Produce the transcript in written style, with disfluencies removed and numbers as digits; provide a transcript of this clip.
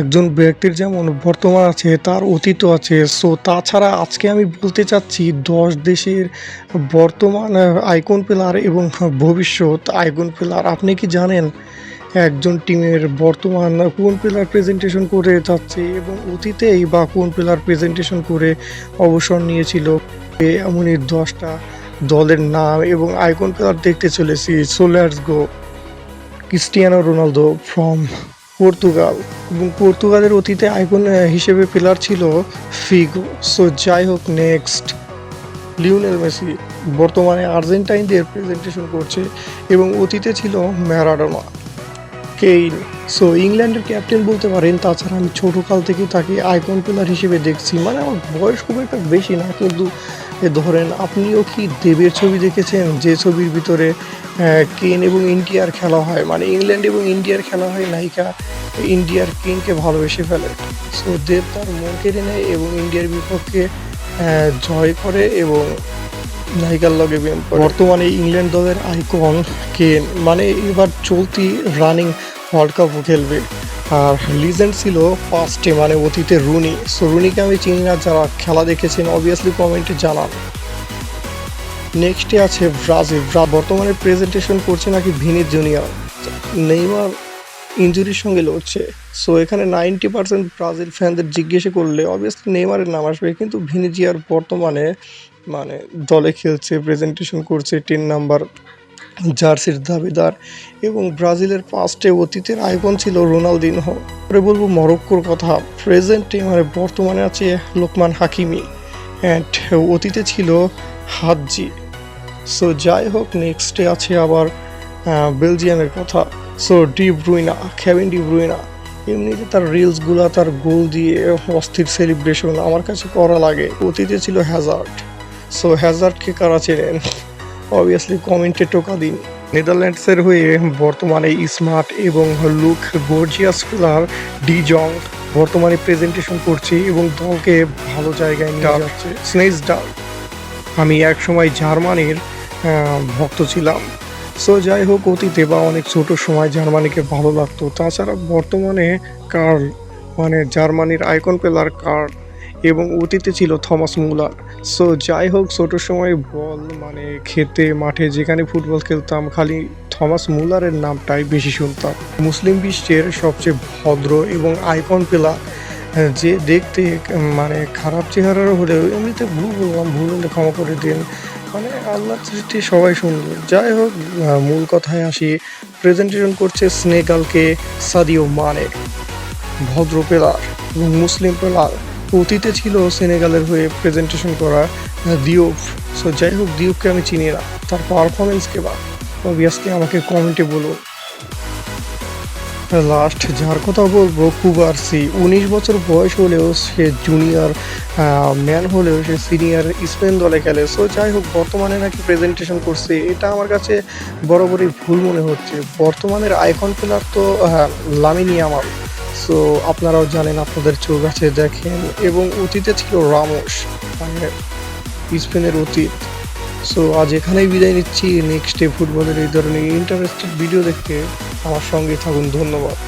একজন ব্যক্তির যেমন বর্তমান আছে তার অতীতও আছে। সো তাছাড়া আজকে আমি বলতে চাচ্ছি ১০ দেশের বর্তমান আইকন প্লেয়ার এবং ভবিষ্যৎ আইকন প্লেয়ার। আপনি কি জানেন একজন টিমের বর্তমান কোন প্লেয়ার প্রেজেন্টেশন করে যাচ্ছে এবং অতীতেই বা কোন প্লেয়ার প্রেজেন্টেশন করে অবসর নিয়েছিল? এমনই ১০টা দলের নাম এবং আইকন প্লেয়ার দেখতে চলেছি। So let's go. Cristiano Ronaldo from Portugal এবং পর্তুগালের অতীতে আইকন হিসেবে প্লেয়ার ছিল ফিগো। সো যাই হোক, নেক্সট লিওনেল মেসি বর্তমানে আর্জেন্টাইনদের প্রেজেন্টেশন করছে এবং অতীতে ছিল ম্যারাডোনা, কেইন। সো ইংল্যান্ডের ক্যাপ্টেন বলতে পারেন। তাছাড়া আমি ছোটোকাল থেকে তাকে আইকন প্লেয়ার হিসেবে দেখছি। মানে আমার বয়স খুব একটা বেশি না, কিন্তু ধরেন আপনিও কি দেবের ছবি দেখেছেন যে ছবির ভিতরে কেন এবং ইন্ডিয়ার খেলা হয়, মানে ইংল্যান্ড এবং ইন্ডিয়ার খেলা হয়, নায়িকা ইন্ডিয়ার কিংকে ভালোবেসে ফেলে। সো দেব তার মন কেড়ে নেয় এবং ইন্ডিয়ার বিপক্ষে জয় করে এবং নায়িকার লগে প্রেম করে। বর্তমানে ইংল্যান্ড দলের আইকন কেন, মানে এবার চলতি রানিং ওয়ার্ল্ড কাপও খেলবে। আর লিজেন্ড ছিল ফার্স্টে, মানে অতীতে রুনি। সো রুনিকে আমি চিনি না, যারা খেলা দেখেছেন অবভিয়াসলি কমেন্টে জানান। নেক্সটে আছে ব্রাজিল। বর্তমানে প্রেজেন্টেশন করছে নাকি ভিনি জুনিয়র। নেইমার ইনজুরির সঙ্গে লড়ছে। সো এখানে 90% ব্রাজিল ফ্যানদের জিজ্ঞেসে করলে অবভিয়াসলি নেইমারের নাম আসবে, কিন্তু ভিনিজিয়ার বর্তমানে মানে দলে খেলছে, প্রেজেন্টেশন করছে, 10 নাম্বার জার্সির দাবিদার। এবং ব্রাজিলের পাস্টে অতীতের আইকন ছিল রোনালদিনহো। পরে বলবো মরক্কোর কথা। প্রেজেন্টে মানে বর্তমানে আছে লোকমান হাকিমি অ্যান্ড অতীতে ছিল হাজ্জি। সো যাই হোক, নেক্সটে আছে আবার বেলজিয়ামের কথা। So De Bruyne, Kevin De Bruyne. এমনিতে তার রিলসগুলো, তার গোল দিয়ে অস্থির সেলিব্রেশন আমার কাছে করা লাগে। অতীতে ছিল হ্যাজার্ড। সো হ্যাজার্ডকে কারা চেনেন অবভিয়াসলি কমেন্টে টোকা দিন। নেদারল্যান্ডসের হয়ে বর্তমানে স্মার্ট এবং look gorgeous player de Jong বর্তমানে প্রেজেন্টেশন করছে এবং দলকে ভালো জায়গায় নিয়ে যাচ্ছে। স্নেইসডাল। আমি একসময় জার্মানির ভক্ত ছিলাম। সো যাই হোক, অতীতে বা অনেক ছোট সময় জার্মানিকে ভালো লাগতো। তাছাড়া বর্তমানে কার্ল, মানে জার্মানির আইকন প্লেয়ার কার্ল, এবং অতীতে ছিল থমাস মুলার। সো যাই হোক, ছোট সময় বল মানে খেতে মাঠে যেখানে ফুটবল খেলতাম খালি থমাস মুলারের নামটাই বেশি শুনতাম। মুসলিম বিশ্বের সবচেয়ে ভদ্র এবং আইকন প্লেয়ার, যে দেখতে মানে খারাপ চেহারার হলেও এমনিতে ভুল বললাম, ভুল হলে ক্ষমা করে দিন। মানে আল্লাহর সৃষ্টি সবাই সুন্দর। যাই হোক, মূল কথায় আসি। প্রেজেন্টেশন করছে সেনেগালকে সাদিও মানে, ভদ্র প্লেয়ার এবং মুসলিম প্লেয়ার। অতীতে ছিল সেনেগালের হয়ে প্রেজেন্টেশন করা দিওফ। সো যাই হোক, দিওফকে আমি চিনি না, তার পারফরমেন্সকে বা অবভিয়াসলি আমাকে কমেন্টে বলুন। লাস্ট যার কথা বলবো কুবারসি। 19 বছর বয়স হলেও সে জুনিয়র ম্যান হলেও সে সিনিয়র স্পেন দলে খেলে। সো যাই হোক, বর্তমানে নাকি প্রেজেন্টেশন করছে, এটা আমার কাছে বরাবরই ভুল মনে হচ্ছে। বর্তমানের আইকন প্লেয়ার তো লামিন ইয়ামাল। সো আপনারাও জানেন, আপনাদের চোখ আছে দেখেন। এবং অতীতে ছিল রামোস, মানে স্পেনের অতীত। সো আজ এখানেই বিদায় নিচ্ছি। নেক্সটে ফুটবলের এই ধরনের ইন্টারেস্টেড ভিডিও দেখতে আমার সঙ্গে থাকুন। ধন্যবাদ।